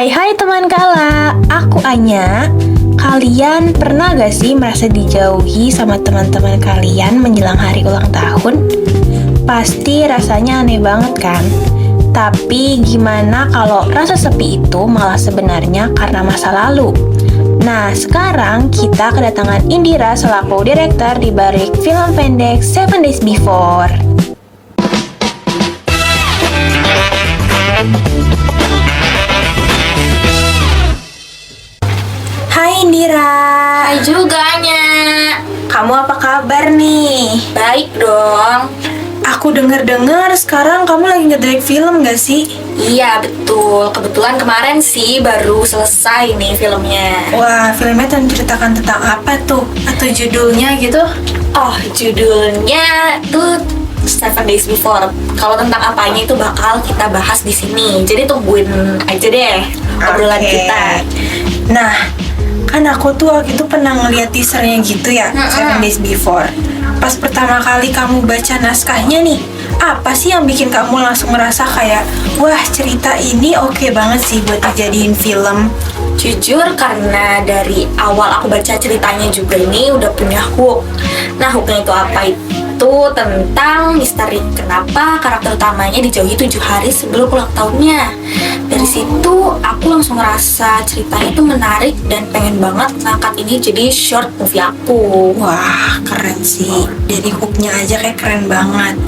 Hai teman Kala, aku Anya. Kalian pernah gak sih merasa dijauhi sama teman-teman kalian menjelang hari ulang tahun? Pasti rasanya aneh banget kan? Tapi gimana kalau rasa sepi itu malah sebenarnya karena masa lalu? Nah, sekarang kita kedatangan Indira selaku direktur di balik film pendek 7 Days Before. Hai Indira. Hai juga, Anya. Kamu apa kabar nih? Baik dong. Aku denger-dengar sekarang kamu lagi ngedirect film gak sih? Iya, betul. Kebetulan kemarin sih baru selesai nih filmnya. Wah, filmnya menceritakan tentang apa tuh? Atau judulnya gitu? Oh, judulnya tuh 7 Days Before. Kalau tentang apanya itu bakal kita bahas di sini. Jadi tungguin aja deh obrolan Oke. kita. Nah, kan aku tuh waktu itu pernah ngeliat teasernya gitu ya, 7 Days Before. Pas pertama kali kamu baca naskahnya nih, apa sih yang bikin kamu langsung merasa kayak, wah cerita ini oke banget sih buat dijadiin film? Jujur karena dari awal aku baca ceritanya juga ini udah punya hook. Nah, hooknya itu apa? Itu tentang misteri kenapa karakter utamanya dijauhi 7 hari sebelum ulang tahunnya. Dari situ aku langsung ngerasa ceritanya itu menarik dan pengen banget ngangkat ini jadi short movie aku. Wah, keren sih. Dari hooknya aja kayak keren banget.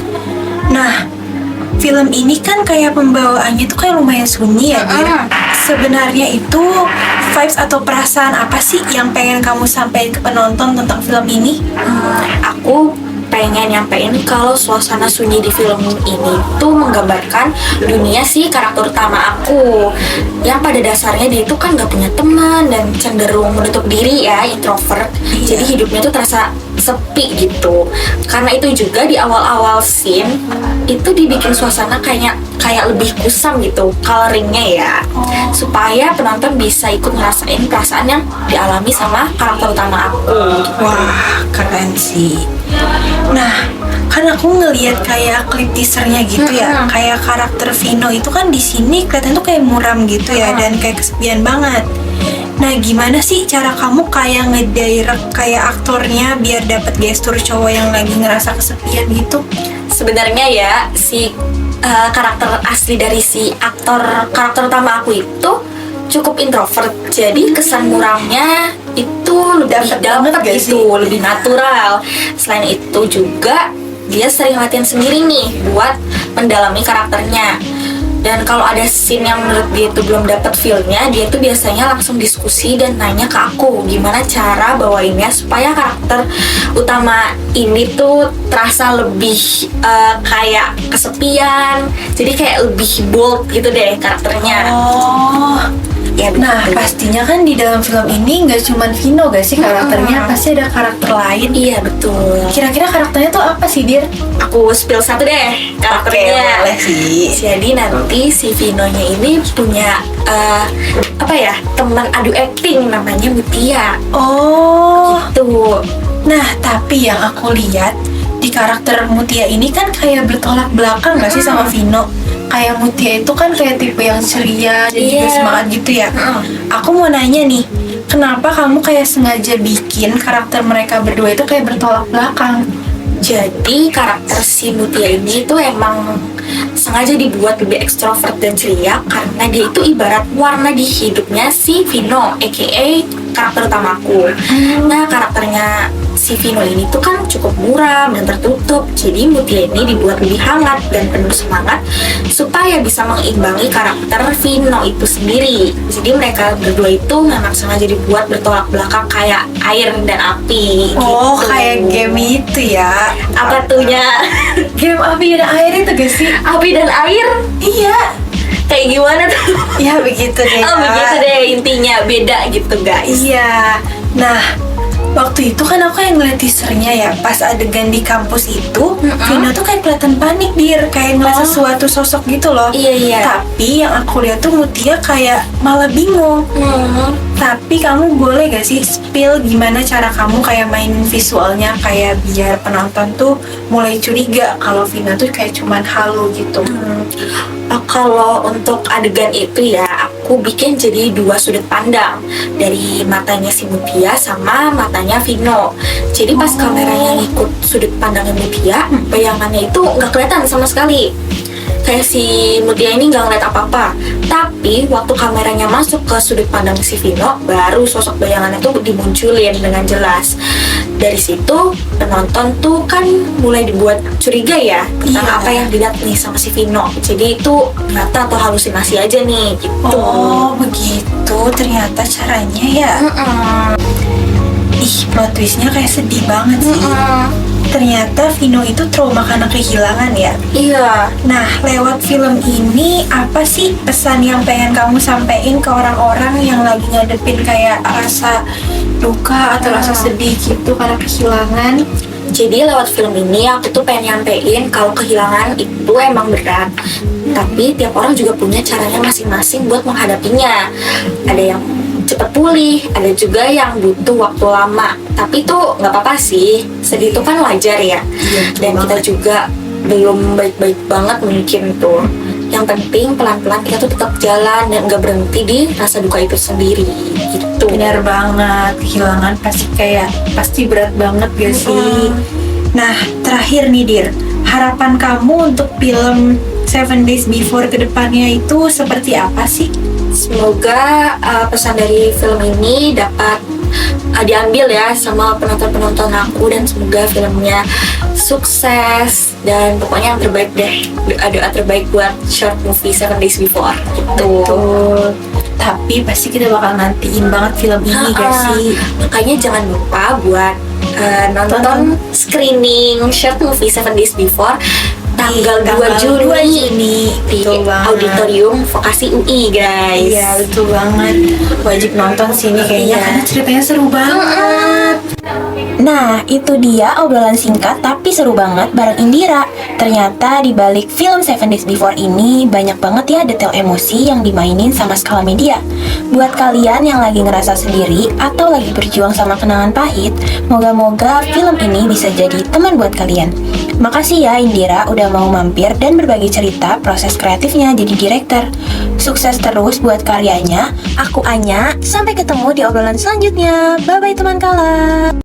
Nah, film ini kan kayak pembawaannya tuh kayak lumayan sunyi ya, Dir. Sebenarnya itu vibes atau perasaan apa sih yang pengen kamu sampaikan ke penonton tentang film ini? Aku pengen nyampein kalau suasana sunyi di film ini tuh menggambarkan dunia si karakter utama aku yang pada dasarnya dia itu kan gak punya teman dan cenderung menutup diri ya, introvert. Jadi hidupnya tuh terasa sepi gitu. Karena itu juga di awal-awal scene itu dibikin suasana kayak lebih kusam gitu coloringnya ya, supaya penonton bisa ikut ngerasain perasaan yang dialami sama karakter utama aku. Wah, keren sih. Nah, kan aku ngelihat kayak klip teasernya gitu ya, kayak karakter Vino itu kan di sini kelihatan tuh kayak muram gitu ya, dan kayak kesepian banget. Nah, gimana sih cara kamu kayak ngedirect kayak aktornya biar dapat gestur cowok yang lagi ngerasa kesepian gitu? Sebenarnya ya si karakter asli dari si karakter utama aku itu cukup introvert, jadi kesan muramnya itu lebih dapet gitu, lebih natural. Selain itu juga dia sering latihan sendiri nih buat mendalami karakternya. Dan kalau ada scene yang menurut dia itu belum dapet feel-nya, dia itu biasanya langsung diskusi dan nanya ke aku gimana cara bawainnya supaya karakter utama ini tuh terasa lebih kayak kesepian. Jadi kayak lebih bold gitu deh karakternya. Oh, Ya, nah betul. pastinya kan di dalam film ini nggak cuma Vino gak sih karakternya, pasti ada karakter lain. Iya, betul. Kira-kira karakternya tuh apa sih, Dir? Aku spill satu deh karakternya. Oke, boleh sih. Jadi nanti si Vino-nya ini punya teman adu acting namanya Mutia. Oh, Tuh. nah tapi yang aku lihat di karakter Mutia ini kan kayak bertolak belakang gak sih sama Vino? Kayak Mutia itu kan kayak tipe yang ceria dan juga Iya. semangat gitu ya. Aku mau nanya nih, kenapa kamu kayak sengaja bikin karakter mereka berdua itu kayak bertolak belakang? Jadi karakter si Mutia ini tuh emang sengaja dibuat lebih ekstrovert dan ceria karena dia itu ibarat warna di hidupnya si Vino, aka karakter utamaku. Nah, karakternya si Vino ini tuh kan cukup muram dan tertutup. Jadi Mutia ini dibuat lebih hangat dan penuh semangat supaya bisa mengimbangi karakter Vino itu sendiri. Jadi mereka berdua itu memang sengaja dibuat bertolak belakang kayak air dan api. Oh, gitu. kayak game itu ya. Apa tuhnya? Game api dan air itu gak sih? Api dan air? Iya. Kayak gimana tuh? Ya begitu deh. Oh, Kak. begitu deh intinya, beda gitu guys. Iya. Nah, waktu itu kan aku yang ngeliat teasernya ya, pas adegan di kampus itu, Vino tuh kayak kelihatan panik, Dir, kayak ngeliat sesuatu sosok gitu loh. Iya. Tapi yang aku lihat tuh Mutia kayak malah bingung. Tapi kamu boleh gak sih spill gimana cara kamu kayak main visualnya kayak biar penonton tuh mulai curiga kalau Vina tuh kayak cuman halu gitu. Kalau untuk adegan itu ya, aku aku bikin jadi dua sudut pandang, dari matanya si Mutia sama matanya Vino. Jadi pas kameranya ngikut sudut pandangnya Mutia, bayangannya itu nggak kelihatan sama sekali. Kayak si Mutia ini nggak ngeliat apa-apa. Tapi waktu kameranya masuk ke sudut pandang si Vino, baru sosok bayangannya tuh dimunculin dengan jelas. Dari situ penonton tuh kan mulai dibuat curiga ya tentang apa yang dilihat nih sama si Vino. Jadi itu nyata atau halusinasi aja nih gitu. Oh begitu ternyata caranya ya. Ih, plot twistnya kayak sedih banget sih. Ternyata Vino itu trauma karena kehilangan ya. Iya. Nah, lewat film ini apa sih pesan yang pengen kamu sampaikan ke orang-orang yang lagi ngadepin kayak rasa duka atau rasa sedih gitu karena kehilangan? Jadi lewat film ini aku tuh pengen nyampein kalau kehilangan itu emang berat. Tapi tiap orang juga punya caranya masing-masing buat menghadapinya. Ada yang cepet pulih, ada juga yang butuh waktu lama. Tapi itu nggak apa-apa sih, sedih itu kan wajar ya. Dan kita juga belum baik-baik banget mungkin tuh. Yang penting pelan-pelan kita tuh tetap jalan dan nggak berhenti di rasa duka itu sendiri gitu. Benar banget, kehilangan pasti berat banget gak sih? Nah, terakhir nih Dir, harapan kamu untuk film Seven Days Before kedepannya itu seperti apa sih? Semoga pesan dari film ini dapat diambil ya sama penonton-penonton aku, dan semoga filmnya sukses dan pokoknya yang terbaik deh. Doa terbaik buat short movie Seven Days Before gitu. Betul. Tapi pasti kita bakal nantiin banget film ini gak sih? Makanya jangan lupa buat nonton screening short movie Seven Days Before tanggal 2 Juni di Auditorium Vokasi UI guys. Iya betul banget, wajib nonton sini kayaknya karena ceritanya seru banget. Nah, itu dia obrolan singkat tapi seru banget bareng Indira. Ternyata di balik film Seven Days Before ini banyak banget ya detail emosi yang dimainin sama Skala Media. Buat kalian yang lagi ngerasa sendiri atau lagi berjuang sama kenangan pahit, moga-moga film ini bisa jadi teman buat kalian. Makasih ya Indira udah mau mampir dan berbagi cerita proses kreatifnya jadi direktur. Sukses terus buat karyanya. Aku Anya, sampai ketemu di obrolan selanjutnya. Bye-bye teman Kala.